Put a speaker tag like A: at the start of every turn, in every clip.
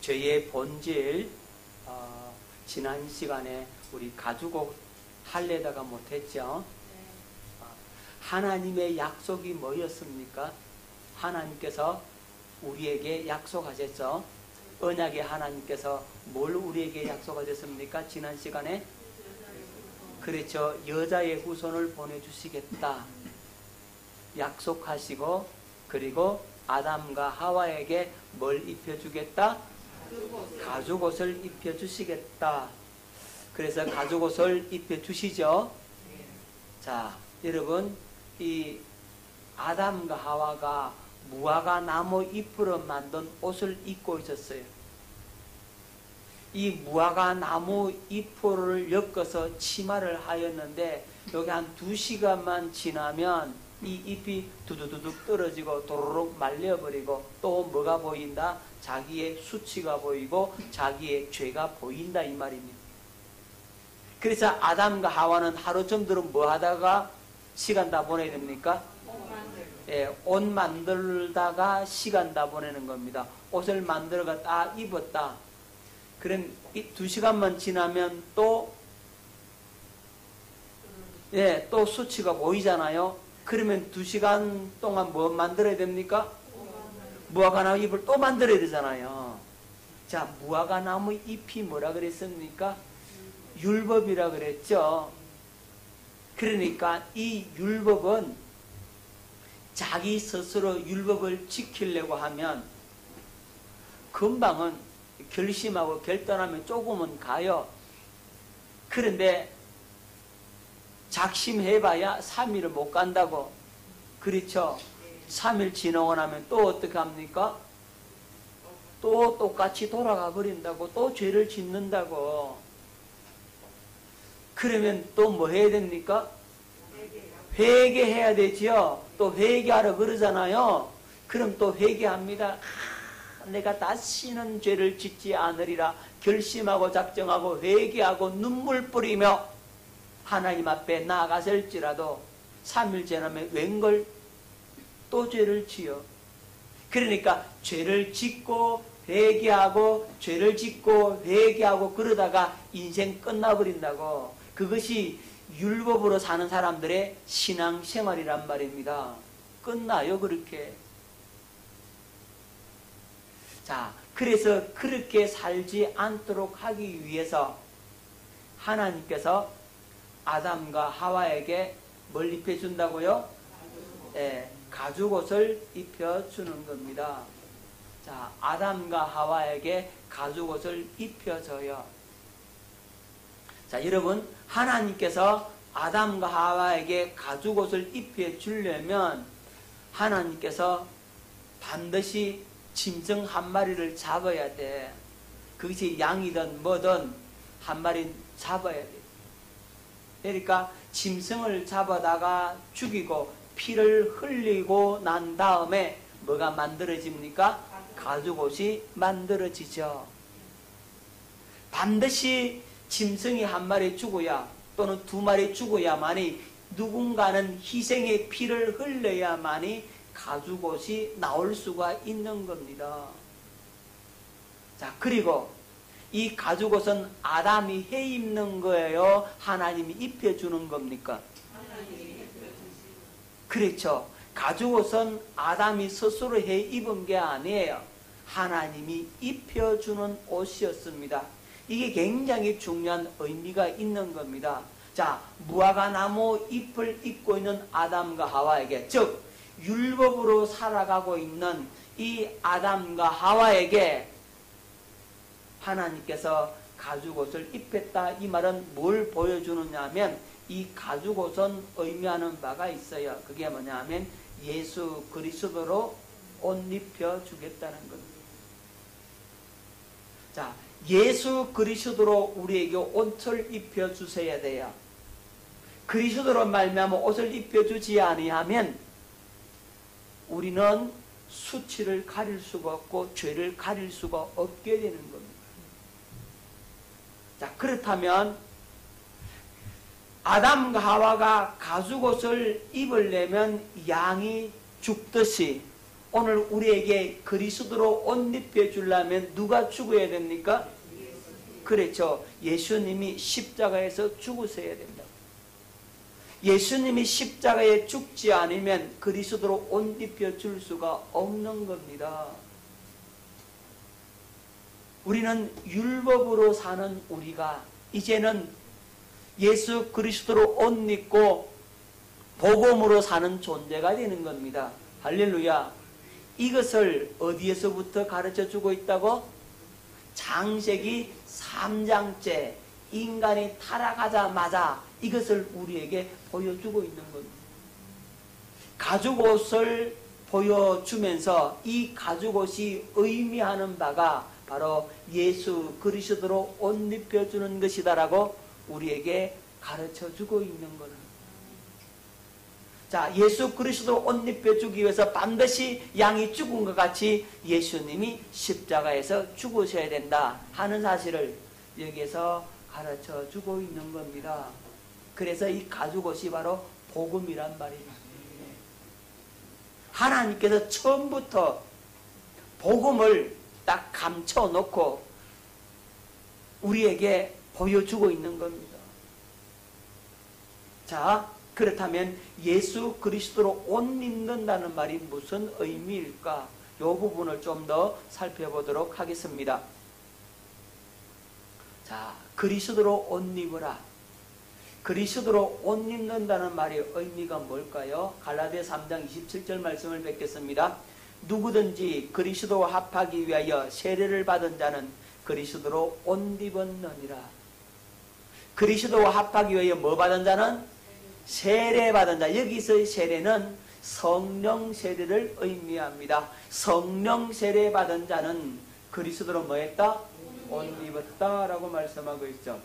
A: 죄의 본질, 지난 시간에 우리 가지고 할래다가 못했죠. 하나님의 약속이 뭐였습니까? 하나님께서 우리에게 약속하셨죠. 언약의 하나님께서 뭘 우리에게 약속하셨습니까? 지난 시간에 그렇죠. 여자의 후손을 보내주시겠다 약속하시고, 그리고 아담과 하와에게 뭘 입혀주겠다? 가죽옷을 입혀주시겠다. 그래서 가죽옷을 입혀주시죠. 자, 여러분, 이 아담과 하와가 무화과 나무 잎으로 만든 옷을 입고 있었어요. 이 무화과 나무 잎을 엮어서 치마를 하였는데, 여기 한 2시간만 지나면 이 잎이 두두두둑 떨어지고 도로록 말려버리고, 또 뭐가 보인다? 자기의 수치가 보이고 자기의 죄가 보인다, 이 말입니다. 그래서 아담과 하와는 하루 종일은 뭐 하다가 시간 다 보내야 됩니까? 옷 만들다가 시간 다 보내는 겁니다. 옷을 만들어가 딱 입었다. 그럼 2시간만 지나면 또 수치가 보이잖아요. 그러면 2시간 동안 뭐 만들어야 됩니까? 무화과 나무 잎을 또 만들어야 되잖아요. 자, 무화과 나무 잎이 뭐라 그랬습니까? 율법이라 그랬죠. 그러니까 이 율법은 자기 스스로 율법을 지키려고 하면 금방은 결심하고 결단하면 조금은 가요. 그런데 작심해봐야 3일을 못 간다고. 그렇죠? 3일 지나고 나면 또 어떻게 합니까? 또 똑같이 돌아가 버린다고. 또 죄를 짓는다고. 그러면 또 뭐 해야 됩니까? 회개해야 되지요. 또 회개하라 그러잖아요. 그럼 또 회개합니다. 내가 다시는 죄를 짓지 않으리라 결심하고 작정하고 회개하고 눈물 뿌리며 하나님 앞에 나아갔을지라도 3일 지나면 웬걸 또 죄를 지어. 그러니까 죄를 짓고 회개하고 죄를 짓고 회개하고 그러다가 인생 끝나버린다고. 그것이 율법으로 사는 사람들의 신앙생활이란 말입니다. 끝나요, 그렇게. 자, 그래서 그렇게 살지 않도록 하기 위해서 하나님께서 아담과 하와에게 뭘 입혀준다고요? 가죽옷을 입혀주는 겁니다. 자, 아담과 하와에게 가죽옷을 입혀줘요. 자, 여러분, 하나님께서 아담과 하와에게 가죽옷을 입혀주려면 하나님께서 반드시 짐승 한 마리를 잡아야 돼. 그것이 양이든 뭐든 한 마리 잡아야 돼. 그러니까 짐승을 잡아다가 죽이고 피를 흘리고 난 다음에 뭐가 만들어집니까? 가죽옷이 만들어지죠. 반드시 짐승이 한 마리 죽어야, 또는 2마리 죽어야만이, 누군가는 희생의 피를 흘려야만이 가죽옷이 나올 수가 있는 겁니다. 자, 그리고 이 가죽옷은 아담이 해 입는 거예요? 하나님이 입혀주는 겁니까? 그렇죠. 가죽옷은 아담이 스스로 해 입은 게 아니에요. 하나님이 입혀주는 옷이었습니다. 이게 굉장히 중요한 의미가 있는 겁니다. 자, 무화과 나무 잎을 입고 있는 아담과 하와에게, 즉 율법으로 살아가고 있는 이 아담과 하와에게 하나님께서 가죽옷을 입혔다. 이 말은 뭘 보여주느냐 하면, 이 가죽옷은 의미하는 바가 있어요. 그게 뭐냐 하면 예수 그리스도로 옷 입혀주겠다는 겁니다. 자, 예수 그리스도로 우리에게 옷을 입혀주셔야 돼요. 그리스도로 말미암아 옷을 입혀주지 아니하면 우리는 수치를 가릴 수가 없고 죄를 가릴 수가 없게 되는 겁니다. 자, 그렇다면 아담과 하와가 가죽옷을 입으려면 양이 죽듯이 오늘 우리에게 그리스도로 옷 입혀 주려면 누가 죽어야 됩니까? 그렇죠. 예수님이 십자가에서 죽으셔야 된다. 예수님이 십자가에 죽지 않으면 그리스도로 옷 입혀 줄 수가 없는 겁니다. 우리는 율법으로 사는 우리가 이제는 예수 그리스도로 옷 입고 복음으로 사는 존재가 되는 겁니다. 할렐루야. 이것을 어디에서부터 가르쳐 주고 있다고? 창세기 3장째 인간이 타락하자마자 이것을 우리에게 보여주고 있는 겁니다. 가죽옷을 보여주면서 이 가죽옷이 의미하는 바가 바로 예수 그리스도로 옷 입혀주는 것이다라고 우리에게 가르쳐주고 있는 거는. 자, 예수 그리스도 옷 입혀주기 위해서 반드시 양이 죽은 것 같이 예수님이 십자가에서 죽으셔야 된다 하는 사실을 여기에서 가르쳐주고 있는 겁니다. 그래서 이 가죽옷이 바로 복음이란 말입니다. 하나님께서 처음부터 복음을 딱 감춰놓고 우리에게 보여주고 있는 겁니다. 자, 그렇다면 예수 그리스도로 옷 입는다는 말이 무슨 의미일까? 이 부분을 좀 더 살펴보도록 하겠습니다. 자, 그리스도로 옷 입으라. 그리스도로 옷 입는다는 말의 의미가 뭘까요? 갈라디아 3장 27절 말씀을 뵙겠습니다. 누구든지 그리스도와 합하기 위하여 세례를 받은 자는 그리스도로 옷 입었느니라. 그리스도와 합하기 위하여 뭐 받은 자는? 세례 받은 자. 여기서의 세례는 성령 세례를 의미합니다. 성령 세례 받은 자는 그리스도로 뭐 했다? 옷 입었다 라고 말씀하고 있죠.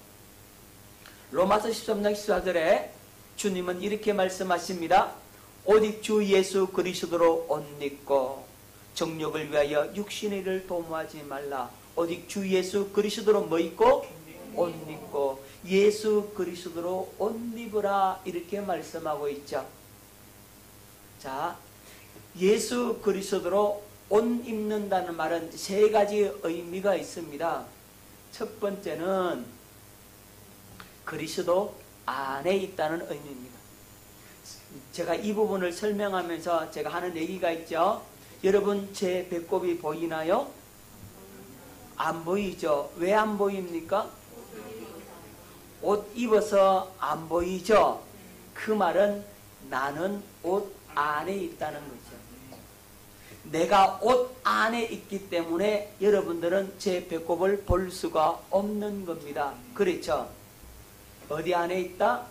A: 로마서 13장 14절에 주님은 이렇게 말씀하십니다. 오직 주 예수 그리스도로 옷 입고 정욕을 위하여 육신의 일을 도모하지 말라. 오직 주 예수 그리스도로 뭐 입고? 옷 입고 예수 그리스도로 옷 입으라 이렇게 말씀하고 있죠. 자, 예수 그리스도로 옷 입는다는 말은 세 가지 의미가 있습니다. 첫 번째는 그리스도 안에 있다는 의미입니다. 제가 이 부분을 설명하면서 제가 하는 얘기가 있죠. 여러분 제 배꼽이 보이나요? 안 보이죠? 왜 안 보입니까? 옷 입어서 안 보이죠? 그 말은 나는 옷 안에 있다는 거죠. 내가 옷 안에 있기 때문에 여러분들은 제 배꼽을 볼 수가 없는 겁니다. 그렇죠? 어디 안에 있다?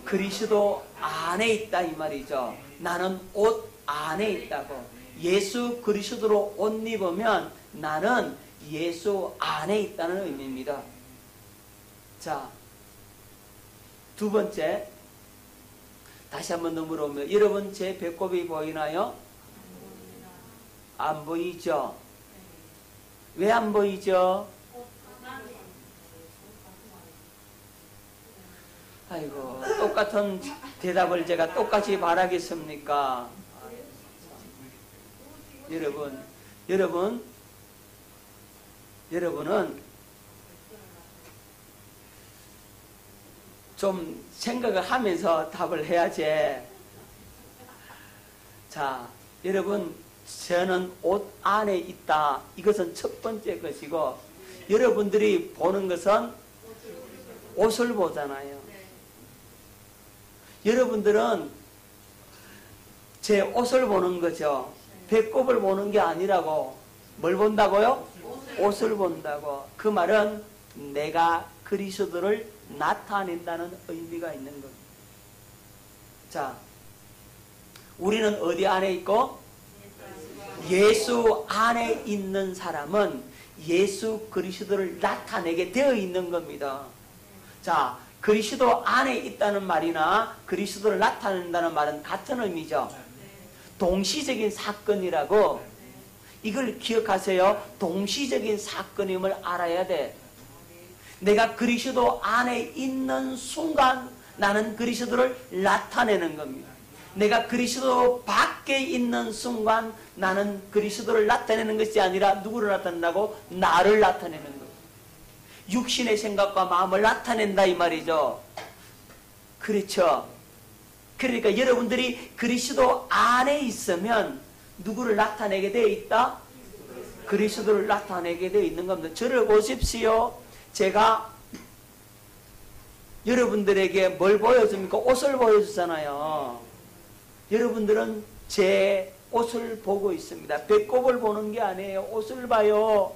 A: 그리스도 안에 있다 이 말이죠. 나는 옷 안에 있다고. 예수 그리스도로 옷 입으면 나는 예수 안에 있다는 의미입니다. 자, 두 번째 다시 한번 넘어오면 여러분 제 배꼽이 보이나요? 안 보이죠? 왜 안 보이죠? 아이고, 똑같은 대답을 제가 똑같이 바라겠습니까? 여러분은 좀 생각을 하면서 답을 해야지. 자, 여러분, 저는 옷 안에 있다. 이것은 첫 번째 것이고, 여러분들이 보는 것은 옷을 보잖아요. 여러분들은 제 옷을 보는 거죠. 배꼽을 보는 게 아니라고. 뭘 본다고요? 옷을 본다고. 그 말은 내가 그리스도를 나타낸다는 의미가 있는 겁니다. 자, 우리는 어디 안에 있고? 예수 안에 있는 사람은 예수 그리스도를 나타내게 되어 있는 겁니다. 자, 그리스도 안에 있다는 말이나 그리스도를 나타낸다는 말은 같은 의미죠. 동시적인 사건이라고. 이걸 기억하세요. 동시적인 사건임을 알아야 돼. 내가 그리스도 안에 있는 순간 나는 그리스도를 나타내는 겁니다. 내가 그리스도 밖에 있는 순간 나는 그리스도를 나타내는 것이 아니라 누구를 나타낸다고? 나를 나타내는 거예요. 육신의 생각과 마음을 나타낸다 이 말이죠. 그렇죠. 그러니까 여러분들이 그리스도 안에 있으면 누구를 나타내게 되어 있다? 그리스도를 나타내게 되어 있는 겁니다. 저를 보십시오. 제가 여러분들에게 뭘 보여줍니까? 옷을 보여주잖아요. 여러분들은 제 옷을 보고 있습니다. 배꼽을 보는 게 아니에요. 옷을 봐요.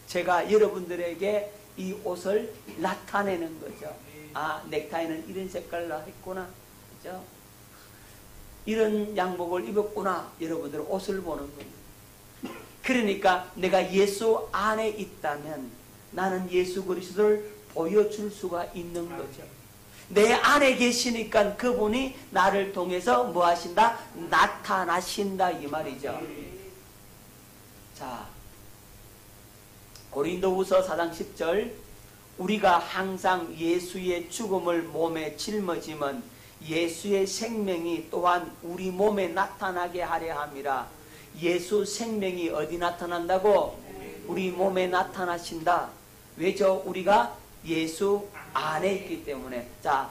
A: 제가 여러분들에게 이 옷을 나타내는 거죠. 아, 넥타이는 이런 색깔로 했구나. 그죠? 이런 양복을 입었구나. 여러분들 옷을 보는 겁니다. 그러니까 내가 예수 안에 있다면 나는 예수 그리스도를 보여줄 수가 있는 거죠. 내 안에 계시니까 그분이 나를 통해서 뭐 하신다? 나타나신다 이 말이죠. 자, 고린도후서 4장 10절 우리가 항상 예수의 죽음을 몸에 짊어지면 예수의 생명이 또한 우리 몸에 나타나게 하려 함이라. 예수 생명이 어디 나타난다고? 우리 몸에 나타나신다. 왜죠? 우리가 예수 안에 있기 때문에. 자,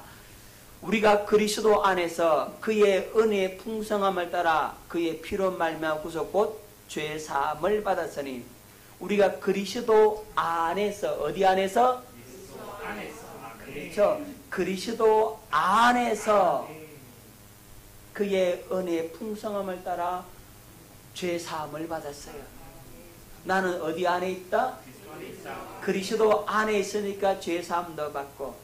A: 우리가 그리스도 안에서 그의 은혜의 풍성함을 따라 그의 피로 말미암아 구속 곧 죄 사함을 받았으니 우리가 그리스도 안에서 어디 안에서? 그렇죠. 그리스도 안에서 그의 은혜의 풍성함을 따라 죄 사함을 받았어요. 나는 어디 안에 있다? 그리스도 안에 있으니까 죄 사함도 받고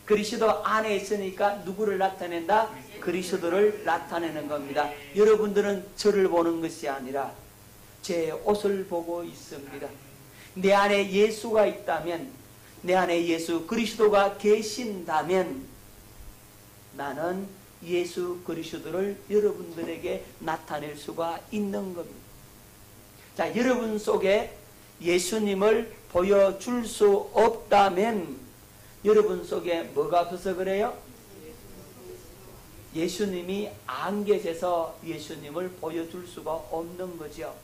A: 그리스도 안에 있으니까 누구를 나타낸다? 그리스도를 나타내는 겁니다. 여러분들은 저를 보는 것이 아니라 제 옷을 보고 있습니다. 내 안에 예수가 있다면 내 안에 예수 그리스도가 계신다면 나는 예수 그리스도를 여러분들에게 나타낼 수가 있는 겁니다. 자, 여러분 속에 예수님을 보여줄 수 없다면 여러분 속에 뭐가 없어서 그래요? 예수님이 안 계셔서 예수님을 보여줄 수가 없는 거죠.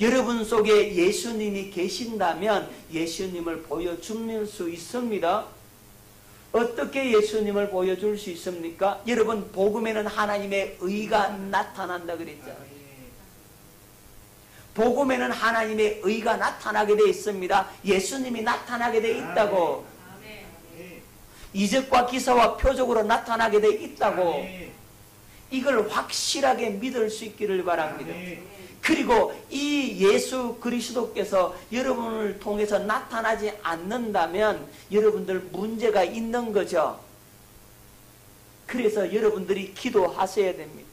A: 여러분 속에 예수님이 계신다면 예수님을 보여줄 수 있습니다. 어떻게 예수님을 보여줄 수 있습니까? 여러분 복음에는 하나님의 의가 나타난다 그랬죠. 복음에는 하나님의 의가 나타나게 되어 있습니다. 예수님이 나타나게 되어 있다고. 이적과 기사와 표적으로 나타나게 되어 있다고. 이걸 확실하게 믿을 수 있기를 바랍니다. 그리고 이 예수 그리스도께서 여러분을 통해서 나타나지 않는다면 여러분들 문제가 있는 거죠. 그래서 여러분들이 기도하셔야 됩니다.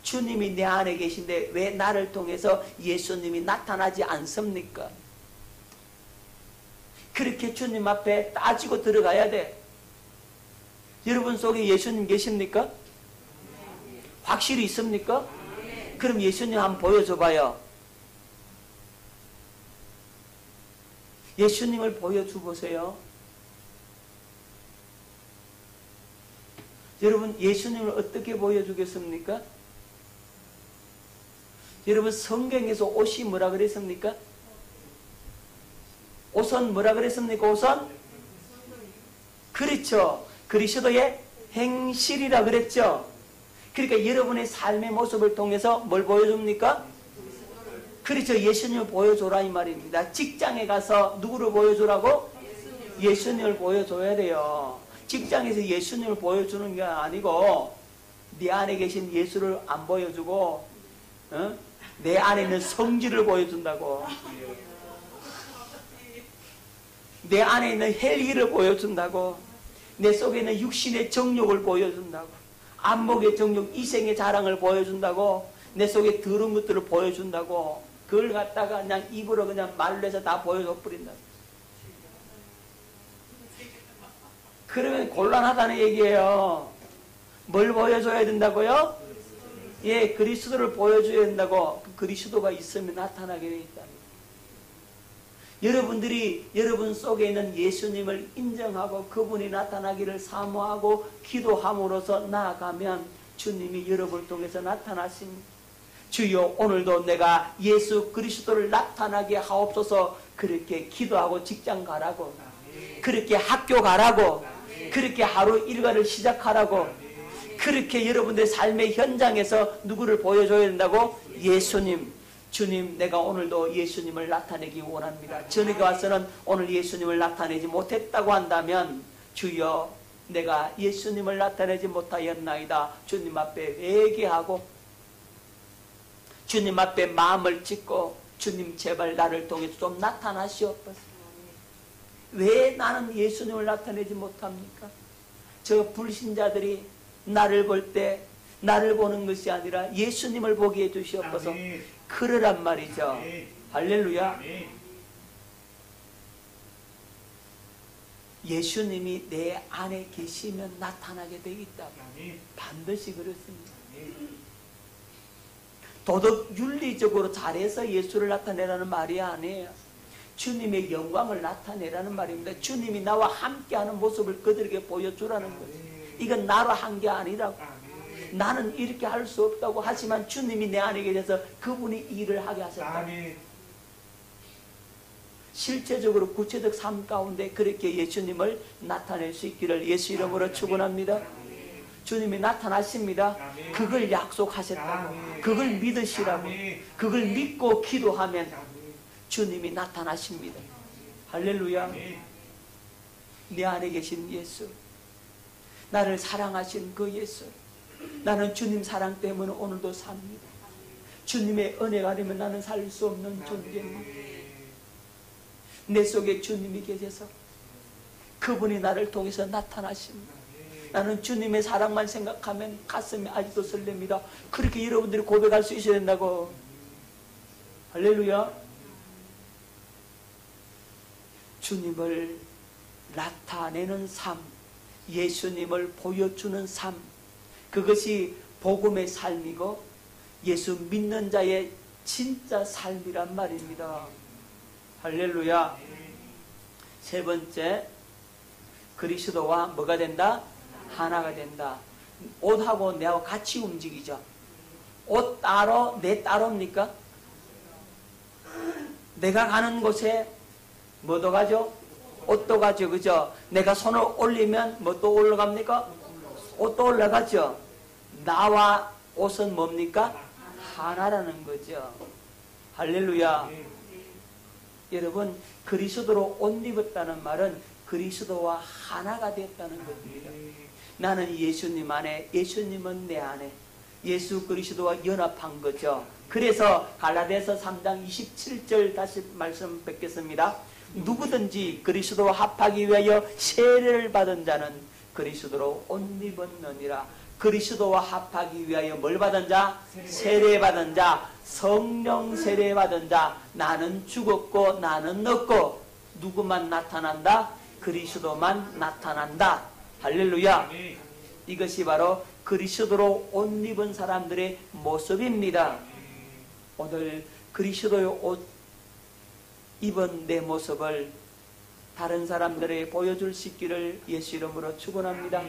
A: 주님이 내 안에 계신데 왜 나를 통해서 예수님이 나타나지 않습니까? 그렇게 주님 앞에 따지고 들어가야 돼. 여러분 속에 예수님 계십니까? 확실히 있습니까? 그럼 예수님 한번 보여줘봐요. 예수님을 보여줘 보세요. 여러분 예수님을 어떻게 보여주겠습니까? 여러분 성경에서 옷이 뭐라 그랬습니까? 옷은 뭐라 그랬습니까? 옷은? 그렇죠. 그리스도의 행실이라 그랬죠. 그러니까 여러분의 삶의 모습을 통해서 뭘 보여줍니까? 그렇죠. 예수님을 보여줘라 이 말입니다. 직장에 가서 누구를 보여주라고? 예수님을 보여줘야 돼요. 직장에서 예수님을 보여주는 게 아니고 네 안에 계신 예수를 안 보여주고 내 안에 있는 성질을 보여준다고. 내 안에 있는 헬기를 보여준다고. 내 속에 있는 육신의 정욕을 보여준다고. 안목의 정욕, 이생의 자랑을 보여준다고. 내 속에 더러운 것들을 보여준다고. 그걸 갖다가 그냥 입으로 그냥 말로 해서 다 보여줘 버린다. 그러면 곤란하다는 얘기예요. 뭘 보여줘야 된다고요? 예, 그리스도를 보여줘야 된다고. 그리스도가 있으면 나타나게 돼 있다. 여러분들이 여러분 속에 있는 예수님을 인정하고 그분이 나타나기를 사모하고 기도함으로써 나아가면 주님이 여러분을 통해서 나타나십니다. 주여 오늘도 내가 예수 그리스도를 나타나게 하옵소서. 그렇게 기도하고 직장 가라고, 그렇게 학교 가라고, 그렇게 하루 일과를 시작하라고, 그렇게 여러분들의 삶의 현장에서 누구를 보여줘야 된다고? 예수님. 주님, 내가 오늘도 예수님을 나타내기 원합니다. 저녁에 와서는 오늘 예수님을 나타내지 못했다고 한다면 주여 내가 예수님을 나타내지 못하였나이다. 주님 앞에 회개하고 주님 앞에 마음을 찢고 주님 제발 나를 통해서 좀 나타나시옵소서. 왜 나는 예수님을 나타내지 못합니까? 저 불신자들이 나를 볼 때 나를 보는 것이 아니라 예수님을 보게 해주시옵소서. 그러란 말이죠. 할렐루야. 예수님이 내 안에 계시면 나타나게 되어 있다. 반드시 그렇습니다. 도덕 윤리적으로 잘해서 예수를 나타내라는 말이 아니에요. 주님의 영광을 나타내라는 말입니다. 주님이 나와 함께하는 모습을 그들에게 보여주라는 거죠. 이건 나로 한 게 아니라고. 나는 이렇게 할 수 없다고 하지만 주님이 내 안에 계셔서 그분이 일을 하게 하셨다. 실제적으로 구체적 삶 가운데 그렇게 예수님을 나타낼 수 있기를 예수 이름으로 축원합니다. 주님이 나타나십니다. 그걸 약속하셨다고. 그걸 믿으시라고. 그걸 믿고 기도하면 주님이 나타나십니다. 할렐루야. 내 안에 계신 예수, 나를 사랑하신 그 예수, 나는 주님 사랑 때문에 오늘도 삽니다. 주님의 은혜가 아니면 나는 살 수 없는 존재입니다. 내 속에 주님이 계셔서 그분이 나를 통해서 나타나십니다. 나는 주님의 사랑만 생각하면 가슴이 아직도 설렙니다. 그렇게 여러분들이 고백할 수 있어야 된다고. 할렐루야. 주님을 나타내는 삶, 예수님을 보여주는 삶, 그것이 복음의 삶이고 예수 믿는 자의 진짜 삶이란 말입니다. 할렐루야. 세 번째, 그리스도와 뭐가 된다? 하나가 된다. 옷하고 내하고 같이 움직이죠. 옷 따로 내 따로입니까? 내가 가는 곳에 뭐도 가죠? 옷도 가죠. 그죠? 내가 손을 올리면 뭐 또 올라갑니까? 옷도 올라가죠. 나와 옷은 뭡니까? 하나라는 거죠. 할렐루야. 여러분, 그리스도로 옷 입었다는 말은 그리스도와 하나가 됐다는 겁니다. 나는 예수님 안에, 예수님은 내 안에, 예수 그리스도와 연합한 거죠. 그래서 갈라디아서 3장 27절 다시 말씀 뵙겠습니다. 누구든지 그리스도와 합하기 위하여 세례를 받은 자는 그리스도로 옷 입었느니라. 그리스도와 합하기 위하여 뭘 받은 자? 세례 받은 자, 성령 세례 받은 자. 나는 죽었고 나는 없고 누구만 나타난다? 그리스도만 나타난다. 할렐루야. 이것이 바로 그리스도로 옷 입은 사람들의 모습입니다. 오늘 그리스도의 옷 입은 내 모습을 다른 사람들에게 보여줄 수 있기를 예수 이름으로 축원합니다.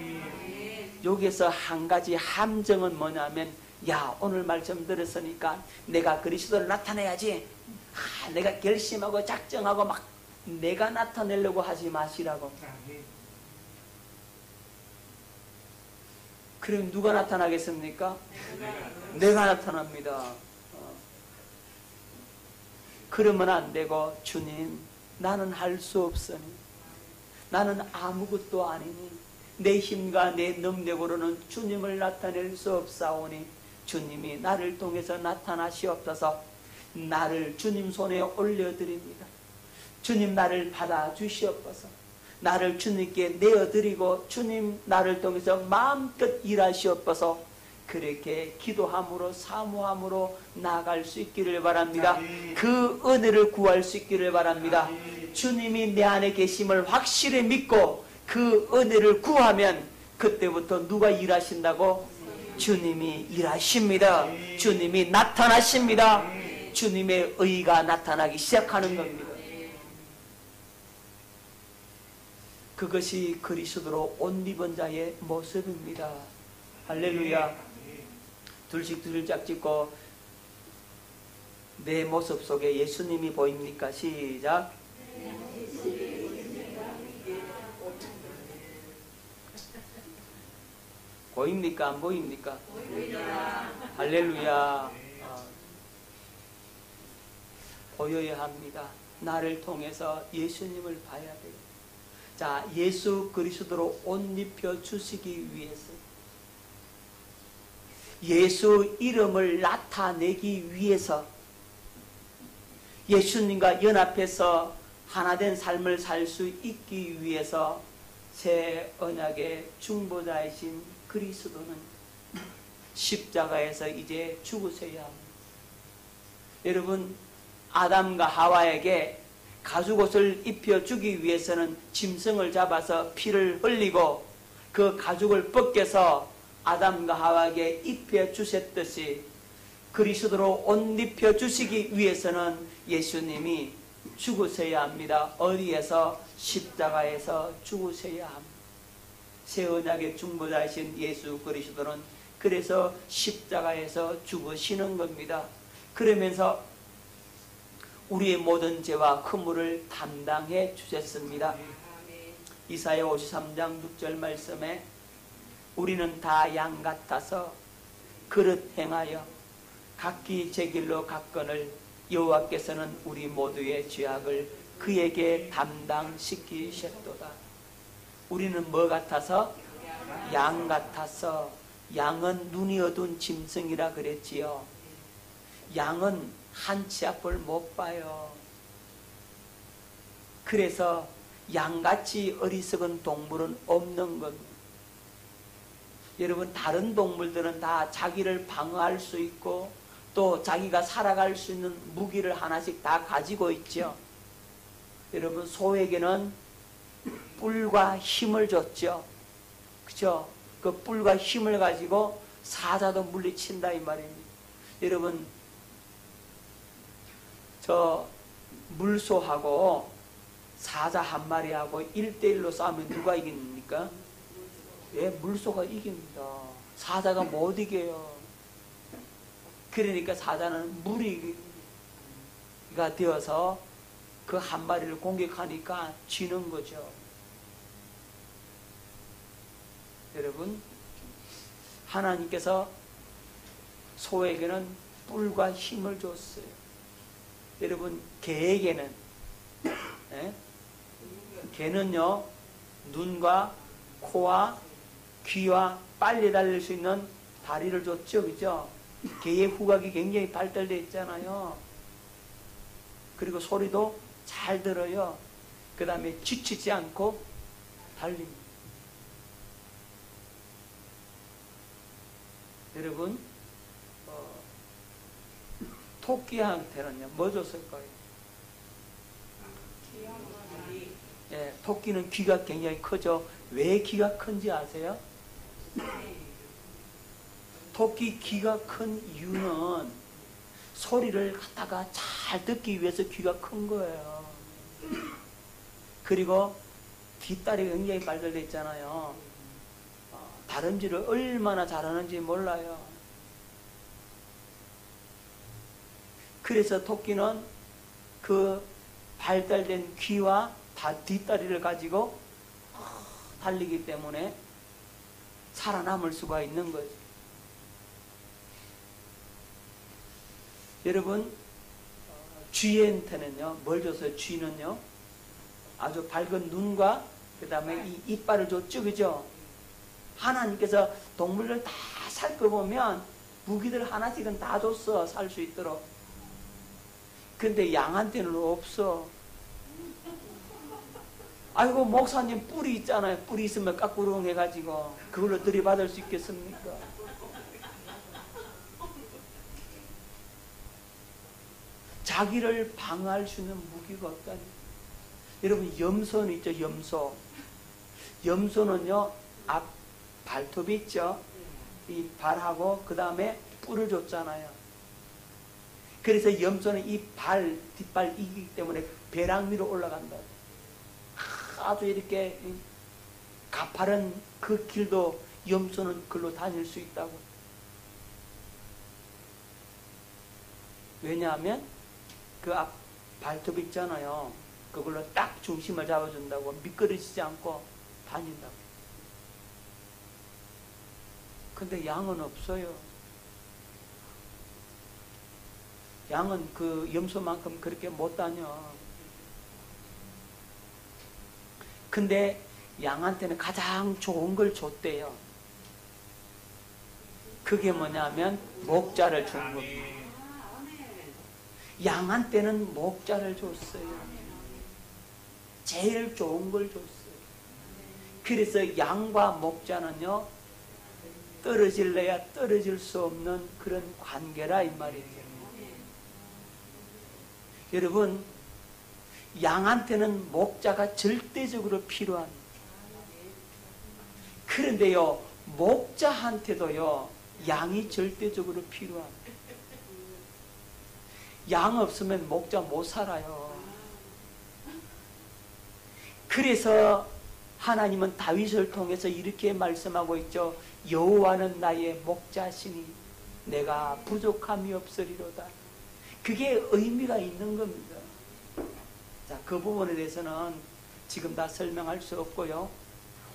A: 여기서 한 가지 함정은 뭐냐면, 야, 오늘 말씀 들었으니까 내가 그리스도를 나타내야지. 내가 결심하고 작정하고 막 내가 나타내려고 하지 마시라고. 그럼 누가 나타나겠습니까? 내가 나타납니다. 그러면 안 되고, 주님, 나는 할 수 없으니, 나는 아무것도 아니니, 내 힘과 내 능력으로는 주님을 나타낼 수 없사오니 주님이 나를 통해서 나타나시옵소서. 나를 주님 손에 올려드립니다. 주님 나를 받아주시옵소서. 나를 주님께 내어드리고 주님 나를 통해서 마음껏 일하시옵소서. 그렇게 기도함으로 사모함으로 나아갈 수 있기를 바랍니다. 그 은혜를 구할 수 있기를 바랍니다. 주님이 내 안에 계심을 확실히 믿고 그 은혜를 구하면 그때부터 누가 일하신다고? 주님이 일하십니다. 주님이 나타나십니다. 주님의 의가 나타나기 시작하는 겁니다. 그것이 그리스도로 옷 입은 자의 모습입니다. 할렐루야. 둘씩 둘짝 찍고 내 모습 속에 예수님이 보입니까? 시작. 보입니까? 안 보입니까? 보입니다. 할렐루야. 보여야 합니다. 나를 통해서 예수님을 봐야 돼요. 자, 예수 그리스도로 옷 입혀 주시기 위해서, 예수 이름을 나타내기 위해서, 예수님과 연합해서 하나된 삶을 살 수 있기 위해서 새 언약의 중보자이신 그리스도는 십자가에서 이제 죽으셔야 합니다. 여러분, 아담과 하와에게 가죽옷을 입혀주기 위해서는 짐승을 잡아서 피를 흘리고 그 가죽을 벗겨서 아담과 하와에게 입혀주셨듯이 그리스도로 옷 입혀주시기 위해서는 예수님이 죽으셔야 합니다. 어디에서? 십자가에서 죽으셔야 합니다. 새 언약의 중보자이신 예수 그리스도는 그래서 십자가에서 죽으시는 겁니다. 그러면서 우리의 모든 죄와 허물을 담당해 주셨습니다. 이사야 53장 6절 말씀에 우리는 다 양 같아서 그릇 행하여 각기 제 길로 갔거늘 여호와께서는 우리 모두의 죄악을 그에게 담당시키셨도다. 우리는 뭐 같아서? 양 같아서. 양은 눈이 어두운 짐승이라 그랬지요. 양은 한치 앞을 못 봐요. 그래서 양같이 어리석은 동물은 없는 겁니다. 여러분, 다른 동물들은 다 자기를 방어할 수 있고 또 자기가 살아갈 수 있는 무기를 하나씩 다 가지고 있죠. 여러분, 소에게는 뿔과 힘을 줬죠. 그죠? 그 뿔과 힘을 가지고 사자도 물리친다 이 말입니다. 여러분, 저 물소하고 사자 한 마리하고 1대1로 싸우면 누가 이깁니까? 예, 물소가 이깁니다. 사자가 못 이겨요. 그러니까 사자는 무리가 되어서 그 한 마리를 공격하니까 지는 거죠. 여러분, 하나님께서 소에게는 뿔과 힘을 줬어요. 여러분, 개에게는 개는요, 눈과 코와 귀와 빨리 달릴 수 있는 다리를 줬죠. 그죠? 개의 후각이 굉장히 발달되어 있잖아요. 그리고 소리도 잘 들어요. 그 다음에 지치지 않고 달립니다. 여러분, 토끼한테는요, 뭐 줬을까요? 예, 토끼는 귀가 굉장히 크죠. 왜 귀가 큰지 아세요? 토끼 귀가 큰 이유는 소리를 갖다가 잘 듣기 위해서 귀가 큰 거예요. 그리고 뒷다리가 굉장히 발달되어 있잖아요. 다름질을 얼마나 잘하는지 몰라요. 그래서 토끼는 그 발달된 귀와 뒷다리를 가지고 달리기 때문에 살아남을 수가 있는 거죠. 여러분, 쥐한테는요, 뭘 줬어요? 쥐는요, 아주 밝은 눈과 그 다음에 이 이빨을 줬죠. 그죠? 하나님께서 동물을 다 살펴보면 무기들 하나씩은 다 줬어. 살 수 있도록. 근데 양한테는 없어. 아이고, 목사님 뿔이 있잖아요. 뿔이 있으면 까꾸렁 해가지고 그걸로 들이받을 수 있겠습니까? 자기를 방어할 수 있는 무기가 없다니. 여러분, 염소는 있죠. 염소. 염소는요, 앞 발톱이 있죠. 이 발하고 그 다음에 뿔을 줬잖아요. 그래서 염소는 이 뒷발 이기기 때문에 벼랑 위로 올라간다. 아주 이렇게 가파른 그 길도 염소는 글로 다닐 수 있다고. 왜냐하면 그 앞 발톱 있잖아요. 그걸로 딱 중심을 잡아준다고. 미끄러지지 않고 다닌다고. 근데 양은 없어요. 양은 그 염소만큼 그렇게 못 다녀. 근데 양한테는 가장 좋은 걸 줬대요. 그게 뭐냐면 목자를 준 겁니다. 양한테는 목자를 줬어요. 제일 좋은 걸 줬어요. 그래서 양과 목자는요, 떨어질래야 떨어질 수 없는 그런 관계라 이 말이죠. 여러분, 양한테는 목자가 절대적으로 필요합니다. 그런데요, 목자한테도요, 양이 절대적으로 필요합니다. 양 없으면 목자 못 살아요. 그래서 하나님은 다윗을 통해서 이렇게 말씀하고 있죠. 여호와는 나의 목자시니 내가 부족함이 없으리로다. 그게 의미가 있는 겁니다. 자, 그 부분에 대해서는 지금 다 설명할 수 없고요.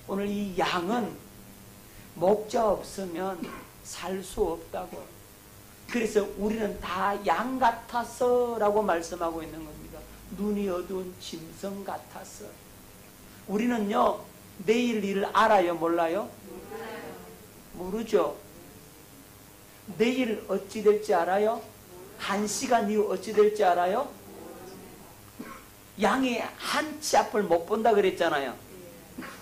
A: 오늘 이 양은 목자 없으면 살 수 없다고. 그래서 우리는 다 양 같아서 라고 말씀하고 있는 겁니다. 눈이 어두운 짐승 같아서. 우리는요, 내일 일을 알아요? 몰라요? 모르죠. 내일 어찌 될지 알아요? 1시간 이후 어찌 될지 알아요? 양이 한 치 앞을 못 본다 그랬잖아요.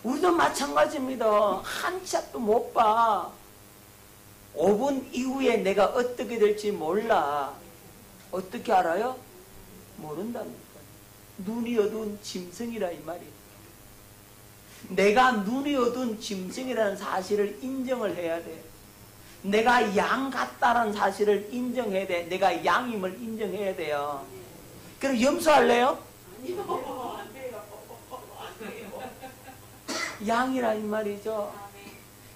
A: 우리도 마찬가지입니다. 한 치 앞도 못 봐. 5분 이후에 내가 어떻게 될지 몰라. 어떻게 알아요? 모른다니까. 눈이 어두운 짐승이라 이 말이에요. 내가 눈이 어두운 짐승이라는 사실을 인정을 해야 돼. 내가 양 같다는 사실을 인정해야 돼. 내가 양임을 인정해야 돼요. 그럼 염소할래요? 아니요. 안 돼요. 안 돼요. 양이라 이 말이죠.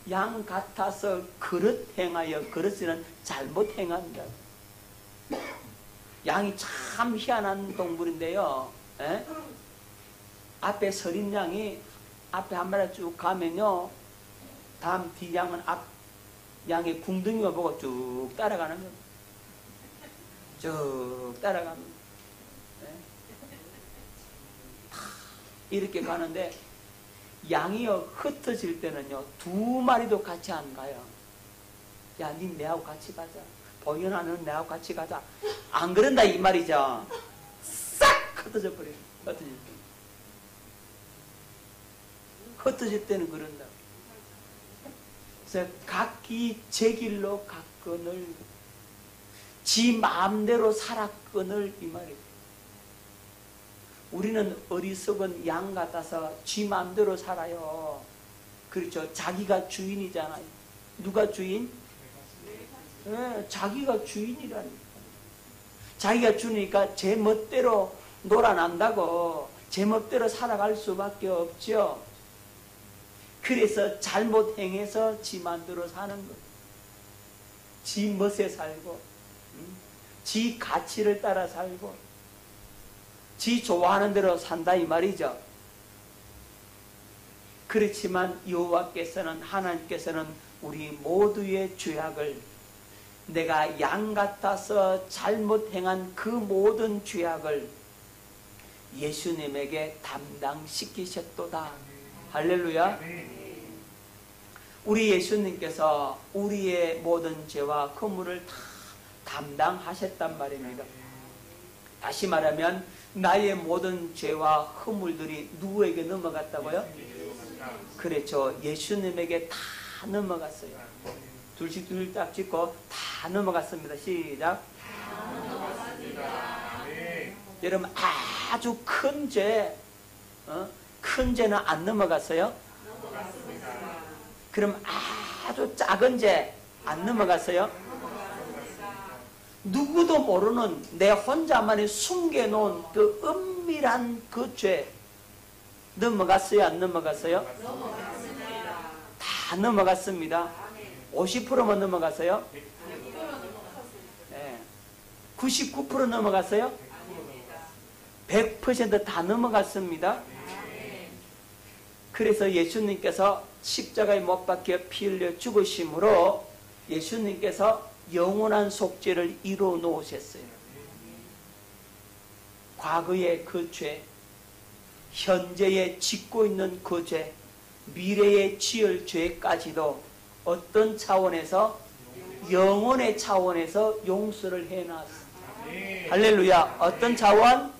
A: 양 같아서 그릇 행하여 그릇은 잘못 행한다. 양이 참 희한한 동물인데요. 에? 앞에 서린 양이 앞에 한 마리 쭉 가면요, 다음 뒷양은 앞 양의 궁둥이만 보고 쭉 따라가는 거예요. 쭉 따라가면 이렇게 가는데, 양이요 흩어질 때는요 2마리도 같이 안 가요. 야, 니 내하고 같이 가자. 보현아, 는 내하고 같이 가자. 안 그런다 이 말이죠. 싹 흩어져 버려요. 흩어질 때는 그런다. 그래서 각기 제 길로 갔거늘 지 마음대로 살았거늘 이 말이에요. 우리는 어리석은 양 같아서 지 마음대로 살아요. 그렇죠. 자기가 주인이잖아요. 누가 주인? 네, 자기가 주인이라니까. 자기가 주니까 제 멋대로 놀아난다고, 제 멋대로 살아갈 수밖에 없죠. 그래서 잘못 행해서 지 마음대로 사는 거예요. 지 멋에 살고, 지 가치를 따라 살고, 지 좋아하는 대로 산다 이 말이죠. 그렇지만 여호와께서는, 하나님께서는 우리 모두의 죄악을, 내가 양 같아서 잘못 행한 그 모든 죄악을 예수님에게 담당시키셨도다. 할렐루야. 우리 예수님께서 우리의 모든 죄와 허물을 다 담당하셨단 말입니다. 다시 말하면 나의 모든 죄와 허물들이 누구에게 넘어갔다고요? 그렇죠. 예수님에게 다 넘어갔어요. 둘씩 둘 딱 찍고 다 넘어갔습니다. 시작. 다 넘어갔습니다. 여러분, 아주 큰 죄, 큰 죄는 안 넘어갔어요? 넘어갔습니다. 그럼 아주 작은 죄 안 넘어갔어요? 누구도 모르는 내 혼자만이 숨겨놓은 그 은밀한 그 죄 넘어갔어요? 안 넘어갔어요? 넘어갔습니다. 다 넘어갔습니다. 50%만 넘어갔어요? 네. 99% 넘어갔어요? 100% 다 넘어갔습니다. 그래서 예수님께서 십자가에 못 박혀 피 흘려 죽으심으로 예수님께서 영원한 속죄를 이루어 놓으셨어요. 과거의 그 죄, 현재에 짓고 있는 그 죄, 미래에 지을 죄까지도 어떤 차원에서? 영혼의 차원에서 용서를 해놨습니다. 할렐루야. 어떤 차원?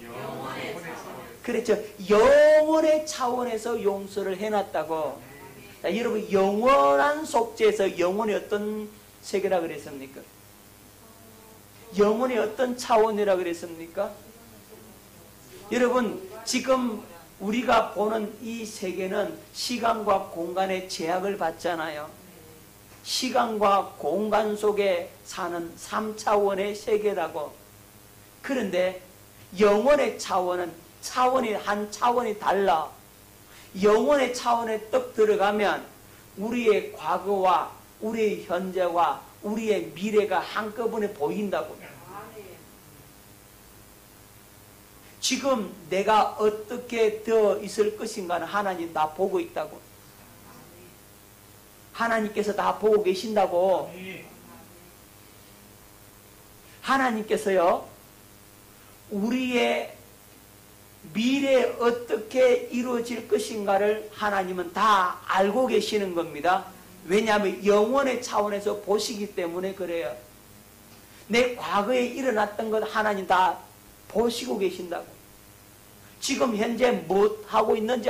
A: 그렇죠. 영혼의 차원에서 용서를 해놨다고. 자, 여러분, 영원한 속죄에서 영혼이 어떤 세계라 그랬습니까? 영혼이 어떤 차원이라 그랬습니까? 여러분, 지금 우리가 보는 이 세계는 시간과 공간의 제약을 받잖아요. 시간과 공간 속에 사는 3차원의 세계라고. 그런데 영혼의 차원은 한 차원이 달라. 영혼의 차원에 떡 들어가면 우리의 과거와 우리의 현재와 우리의 미래가 한꺼번에 보인다고. 지금 내가 어떻게 되어 있을 것인가는 하나님 다 보고 있다고. 하나님께서 다 보고 계신다고. 하나님께서요, 우리의 미래에 어떻게 이루어질 것인가를 하나님은 다 알고 계시는 겁니다. 왜냐하면 영원의 차원에서 보시기 때문에 그래요. 내 과거에 일어났던 것 하나님 다 보시고 계신다고. 지금 현재 뭐 하고 있는지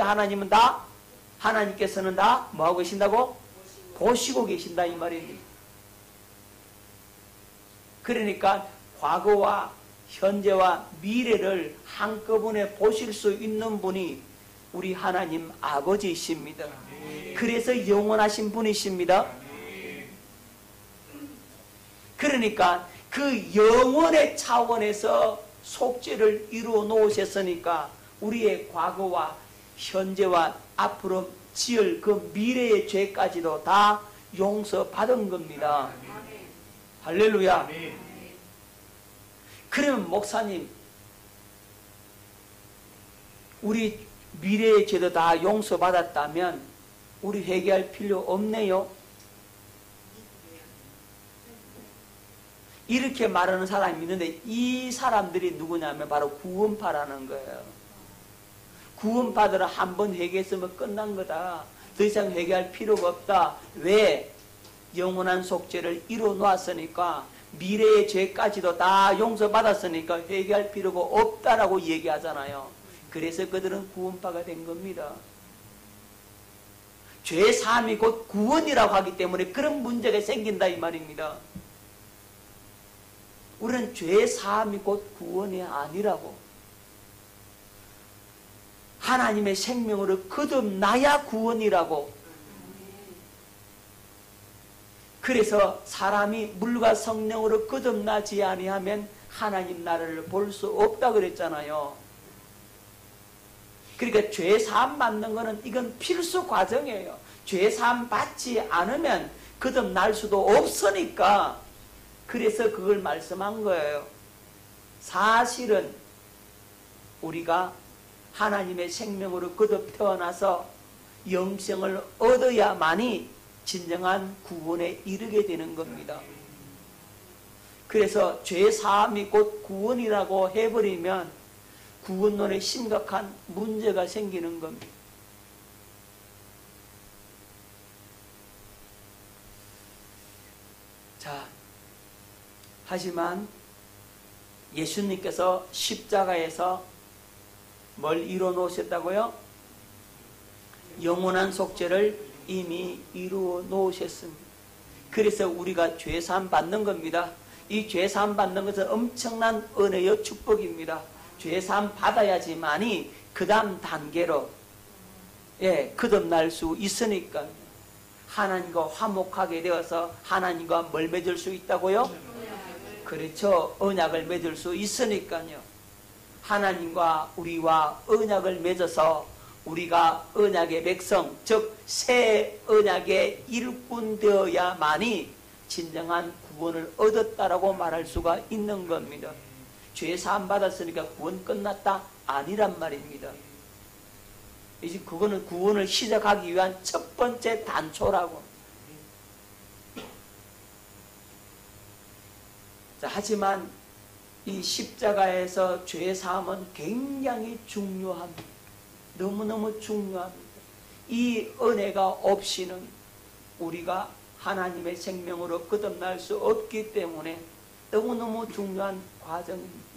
A: 하나님께서는 다 뭐 하고 계신다고? 보시고 계신다 이 말입니다. 그러니까 과거와 현재와 미래를 한꺼번에 보실 수 있는 분이 우리 하나님 아버지이십니다. 그래서 영원하신 분이십니다. 그러니까 그 영원의 차원에서 속죄를 이루어 놓으셨으니까 우리의 과거와 현재와 앞으로 지을 그 미래의 죄까지도 다 용서받은 겁니다. 할렐루야. 그러면 목사님, 우리 미래의 죄도 다 용서받았다면 우리 회개할 필요 없네요. 이렇게 말하는 사람이 있는데 이 사람들이 누구냐면 바로 구원파라는 거예요. 구원파들은 한 번 회개했으면 끝난 거다. 더 이상 회개할 필요가 없다. 왜? 영원한 속죄를 이루어 놓았으니까, 미래의 죄까지도 다 용서받았으니까 회개할 필요가 없다라고 얘기하잖아요. 그래서 그들은 구원파가 된 겁니다. 죄 사함이 곧 구원이라고 하기 때문에 그런 문제가 생긴다 이 말입니다. 우리는 죄 사함이 곧 구원이 아니라고. 하나님의 생명으로 거듭나야 구원이라고. 그래서 사람이 물과 성령으로 거듭나지 아니하면 하나님 나라를 볼 수 없다 그랬잖아요. 그러니까 죄 사함 받는 거는 이건 필수 과정이에요. 죄 사함 받지 않으면 거듭날 수도 없으니까. 그래서 그걸 말씀한 거예요. 사실은 우리가 하나님의 생명으로 거듭 태어나서 영생을 얻어야만이 진정한 구원에 이르게 되는 겁니다. 그래서 죄 사함이 곧 구원이라고 해버리면 구원론에 심각한 문제가 생기는 겁니다. 자, 하지만 예수님께서 십자가에서 뭘 이루어 놓으셨다고요? 영원한 속죄를 이미 이루어 놓으셨습니다. 그래서 우리가 죄사함 받는 겁니다. 이 죄사함 받는 것은 엄청난 은혜요 축복입니다. 죄사함 받아야지만이 그 다음 단계로 거듭날 수 있으니까. 하나님과 화목하게 되어서 하나님과 뭘 맺을 수 있다고요? 그렇죠. 언약을 맺을 수 있으니까요. 하나님과 우리와 언약을 맺어서 우리가 언약의 백성, 즉 새 언약의 일꾼 되어야만이 진정한 구원을 얻었다라고 말할 수가 있는 겁니다. 죄 사함 받았으니까 구원 끝났다? 아니란 말입니다. 이제 그거는 구원을 시작하기 위한 첫 번째 단초라고. 자, 하지만 이 십자가에서 죄 사함은 굉장히 중요합니다. 너무너무 중요합니다. 이 은혜가 없이는 우리가 하나님의 생명으로 거듭날 수 없기 때문에 너무너무 중요한 과정입니다.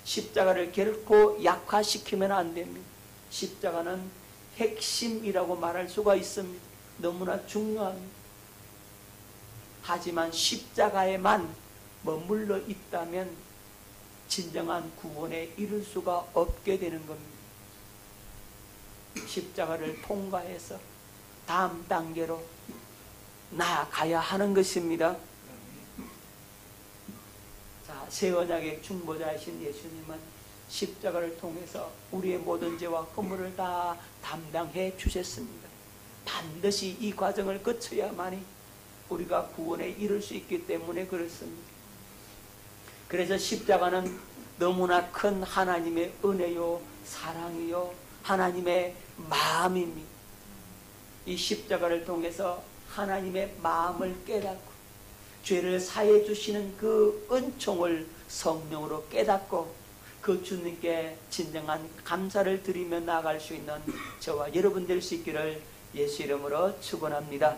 A: 십자가를 결코 약화시키면 안 됩니다. 십자가는 핵심이라고 말할 수가 있습니다. 너무나 중요합니다. 하지만 십자가에만 머물러 있다면 진정한 구원에 이를 수가 없게 되는 겁니다. 십자가를 통과해서 다음 단계로 나아가야 하는 것입니다. 자, 새 언약의 중보자이신 예수님은 십자가를 통해서 우리의 모든 죄와 허물을 다 담당해 주셨습니다. 반드시 이 과정을 거쳐야만이 우리가 구원에 이를 수 있기 때문에 그렇습니다. 그래서 십자가는 너무나 큰 하나님의 은혜요, 사랑이요, 하나님의 마음입니다. 이 십자가를 통해서 하나님의 마음을 깨닫고 죄를 사해 주시는 그 은총을 성령으로 깨닫고 그 주님께 진정한 감사를 드리며 나아갈 수 있는 저와 여러분 될 수 있기를 예수 이름으로 축원합니다.